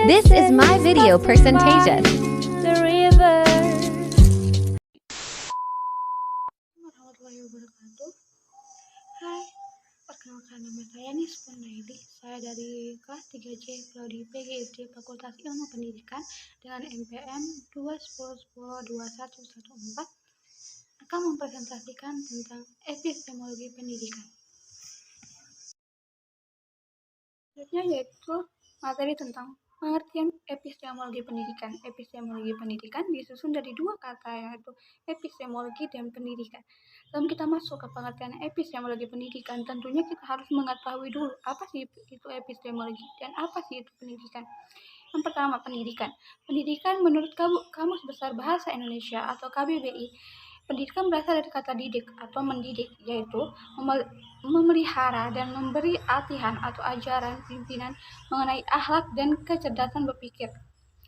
This is my video presentation. The river. Warahmatullahi wabarakatuh. Hai, perkenalkan nama saya Nisfun Naili. Saya dari kelas 3C Prodi PGID Fakultas Ilmu Pendidikan dengan NPM 210102114 akan mempresentasikan tentang epistemologi pendidikan. Selanjutnya yaitu materi tentang pengertian epistemologi pendidikan. Epistemologi pendidikan disusun dari dua kata, yaitu epistemologi dan pendidikan. Sebelum kita masuk ke pengertian epistemologi pendidikan, tentunya kita harus mengetahui dulu apa sih itu epistemologi dan apa sih itu pendidikan. Yang pertama, pendidikan. Pendidikan menurut Kamus Besar Bahasa Indonesia atau KBBI, pendidikan berasal dari kata didik atau mendidik, yaitu memelihara dan memberi latihan atau ajaran pimpinan mengenai akhlak dan kecerdasan berpikir.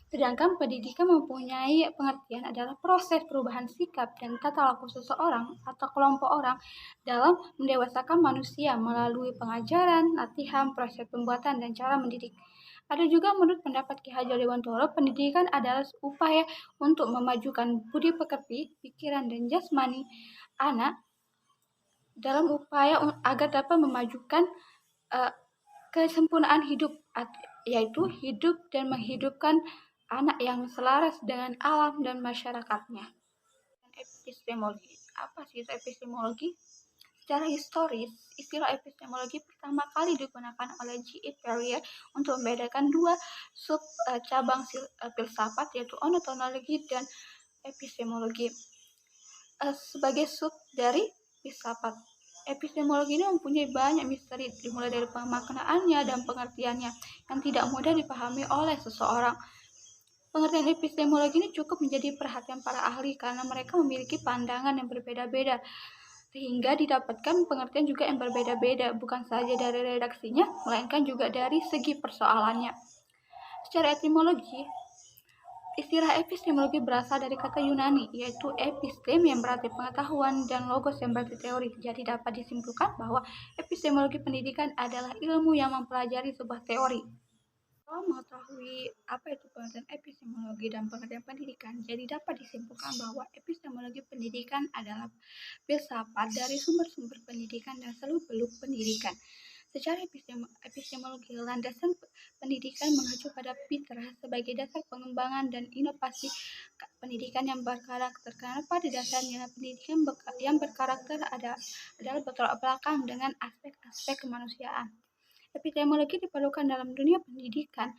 Sedangkan pendidikan mempunyai pengertian adalah proses perubahan sikap dan tata laku seseorang atau kelompok orang dalam mendewasakan manusia melalui pengajaran, latihan, proses pembuatan, dan cara mendidik. Ada juga menurut pendapat Ki Hajar Dewantoro, pendidikan adalah upaya untuk memajukan budi pekerti, pikiran, dan jasmani anak dalam upaya agar dapat memajukan kesempurnaan hidup, yaitu hidup dan menghidupkan anak yang selaras dengan alam dan masyarakatnya. Epistemologi. Apa sih itu epistemologi? Secara historis, istilah epistemologi pertama kali digunakan oleh G.E. Perrier untuk membedakan dua sub cabang filsafat, yaitu ontologi dan epistemologi. Sebagai sub dari filsafat, epistemologi ini mempunyai banyak misteri, dimulai dari pemaknaannya dan pengertiannya yang tidak mudah dipahami oleh seseorang. Pengertian epistemologi ini cukup menjadi perhatian para ahli karena mereka memiliki pandangan yang berbeda-beda, sehingga didapatkan pengertian juga yang berbeda-beda, bukan saja dari redaksinya, melainkan juga dari segi persoalannya. Secara etimologi, istilah epistemologi berasal dari kata Yunani, yaitu epistem yang berarti pengetahuan dan logos yang berarti teori. Jadi dapat disimpulkan bahwa epistemologi pendidikan adalah ilmu yang mempelajari sebuah teori. Kalau mengetahui apa itu pengertian epistemologi dan pengertian pendidikan, jadi dapat disimpulkan bahwa epistemologi pendidikan adalah filsafat dari sumber-sumber pendidikan dan seluk-beluk pendidikan. Secara epistemologi, landasan pendidikan mengacu pada fitrah sebagai dasar pengembangan dan inovasi pendidikan yang berkarakter. Karena pada dasarnya pendidikan yang berkarakter adalah bertolak belakang dengan aspek-aspek kemanusiaan. Epistemologi diperlukan dalam dunia pendidikan,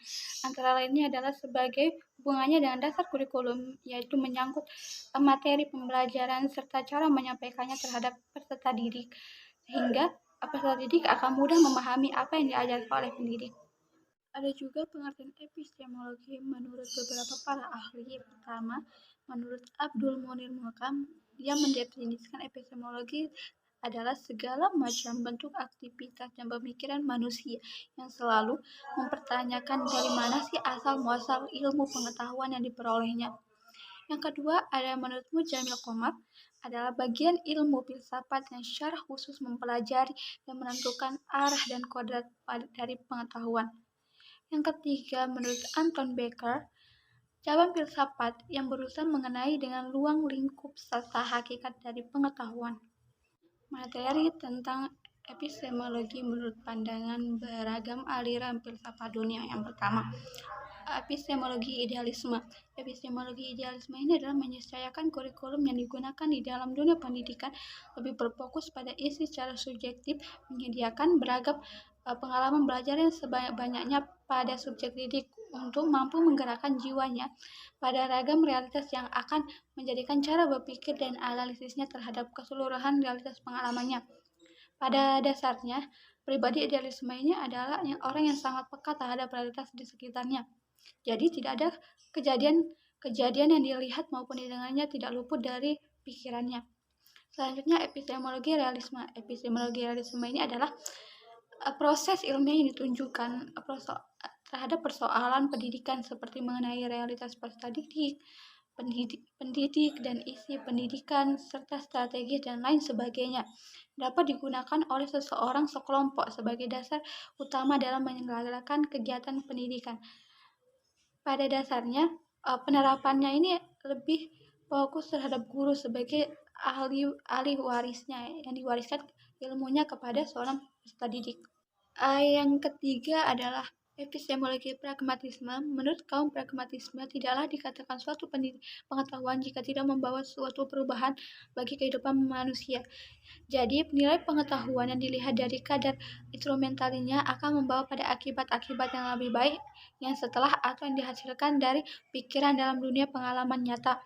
antara lainnya adalah sebagai hubungannya dengan dasar kurikulum, yaitu menyangkut materi pembelajaran serta cara menyampaikannya terhadap peserta didik, sehingga peserta didik akan mudah memahami apa yang diajarkan oleh pendidik. Ada juga pengertian epistemologi menurut beberapa para ahli. Pertama, menurut Abdul Munir Mulkam, yang mendefinisikan epistemologi adalah segala macam bentuk aktivitas dan pemikiran manusia yang selalu mempertanyakan dari mana sih asal muasal ilmu pengetahuan yang diperolehnya. Yang kedua, ada menurut Mujamil Komar, adalah bagian ilmu filsafat yang secara khusus mempelajari dan menentukan arah dan kodrat dari pengetahuan. Yang ketiga, menurut Anton Becker, cabang filsafat yang berusaha mengenai dengan ruang lingkup serta hakikat dari pengetahuan. Materi tentang epistemologi menurut pandangan beragam aliran filsafat dunia. Yang pertama, epistemologi idealisme. Epistemologi idealisme ini adalah menyesuaikan kurikulum yang digunakan di dalam dunia pendidikan, lebih berfokus pada isi secara subjektif, menyediakan beragam pengalaman belajar yang sebanyak-banyaknya pada subjek didik untuk mampu menggerakkan jiwanya pada ragam realitas yang akan menjadikan cara berpikir dan analisisnya terhadap keseluruhan realitas pengalamannya. Pada dasarnya, pribadi idealisme ini adalah orang yang sangat peka terhadap realitas di sekitarnya. Jadi tidak ada kejadian yang dilihat maupun didengarnya tidak luput dari pikirannya. Selanjutnya, epistemologi realisme. Epistemologi realisme ini adalah proses ilmiah yang ditunjukkan terhadap persoalan pendidikan seperti mengenai realitas peserta didik, pendidik dan isi pendidikan, serta strategi dan lain sebagainya. Dapat digunakan oleh seseorang sekelompok sebagai dasar utama dalam menyelenggarakan kegiatan pendidikan. pada dasarnya penerapannya ini lebih fokus terhadap guru sebagai ahli warisnya yang diwariskan ilmunya kepada seorang peserta didik. Yang ketiga adalah epistemologi pragmatisme. Menurut kaum pragmatisme, tidaklah dikatakan suatu pengetahuan jika tidak membawa suatu perubahan bagi kehidupan manusia. Jadi, nilai pengetahuan yang dilihat dari kadar instrumentalinya akan membawa pada akibat-akibat yang lebih baik yang setelah atau yang dihasilkan dari pikiran dalam dunia pengalaman nyata.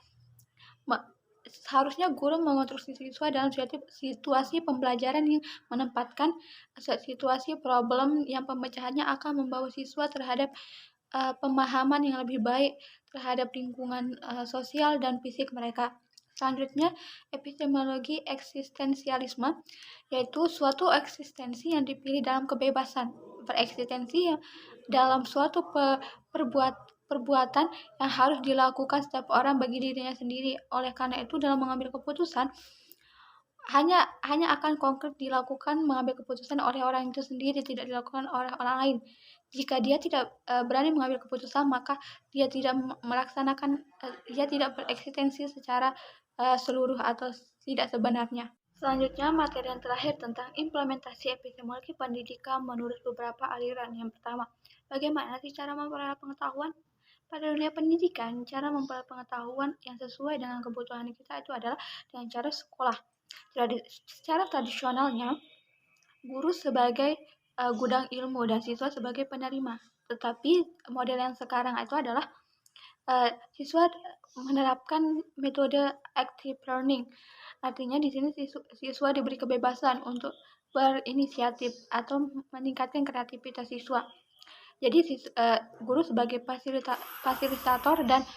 Seharusnya guru mengonstruksi siswa dalam situasi pembelajaran yang menempatkan situasi problem yang pemecahannya akan membawa siswa terhadap pemahaman yang lebih baik terhadap lingkungan sosial dan fisik mereka. Selanjutnya, epistemologi eksistensialisme, yaitu suatu eksistensi yang dipilih dalam kebebasan bereksistensi yang dalam suatu perbuatan yang harus dilakukan setiap orang bagi dirinya sendiri. Oleh karena itu, dalam mengambil keputusan hanya akan konkret dilakukan mengambil keputusan oleh orang itu sendiri, tidak dilakukan oleh orang lain. Jika dia tidak berani mengambil keputusan, maka dia tidak melaksanakan, dia tidak bereksistensi secara seluruh atau tidak sebenarnya. Selanjutnya, materi yang terakhir tentang implementasi epistemologi pendidikan menurut beberapa aliran. Yang pertama, bagaimana sih cara memperoleh pengetahuan? Pada dunia pendidikan, cara memperoleh pengetahuan yang sesuai dengan kebutuhan kita itu adalah dengan cara sekolah. Secara tradisionalnya, guru sebagai gudang ilmu dan siswa sebagai penerima. Tetapi model yang sekarang itu adalah siswa menerapkan metode active learning. Artinya di sini siswa diberi kebebasan untuk berinisiatif atau meningkatkan kreativitas siswa. Jadi guru sebagai fasilitator dan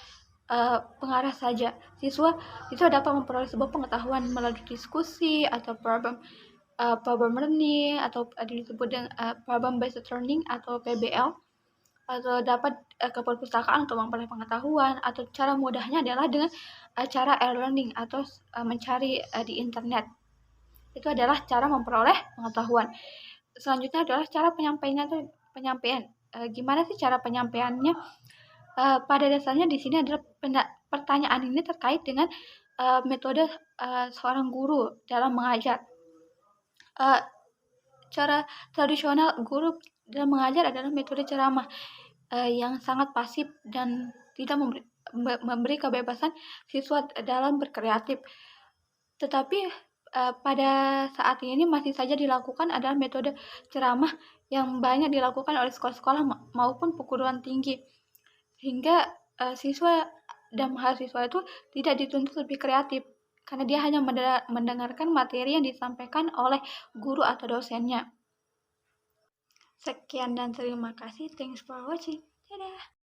pengarah saja. Siswa dapat memperoleh sebuah pengetahuan melalui diskusi atau problem learning atau disebut dengan problem based learning atau PBL, atau dapat ke perpustakaan untuk memperoleh pengetahuan, atau cara mudahnya adalah dengan cara e-learning atau mencari di internet. Itu adalah cara memperoleh pengetahuan. Selanjutnya adalah cara penyampaian. Gimana sih cara penyampaiannya? Pada dasarnya di sini adalah pertanyaan ini terkait dengan metode seorang guru dalam mengajar. Cara tradisional guru dalam mengajar adalah metode ceramah yang sangat pasif dan tidak memberi kebebasan siswa dalam berkreatif. Tetapi pada saat ini masih saja dilakukan adalah metode ceramah yang banyak dilakukan oleh sekolah-sekolah maupun perguruan tinggi, sehingga siswa dan mahasiswa itu tidak dituntut lebih kreatif karena dia hanya mendengarkan materi yang disampaikan oleh guru atau dosennya. Sekian dan terima kasih. Thanks for watching. Dadah.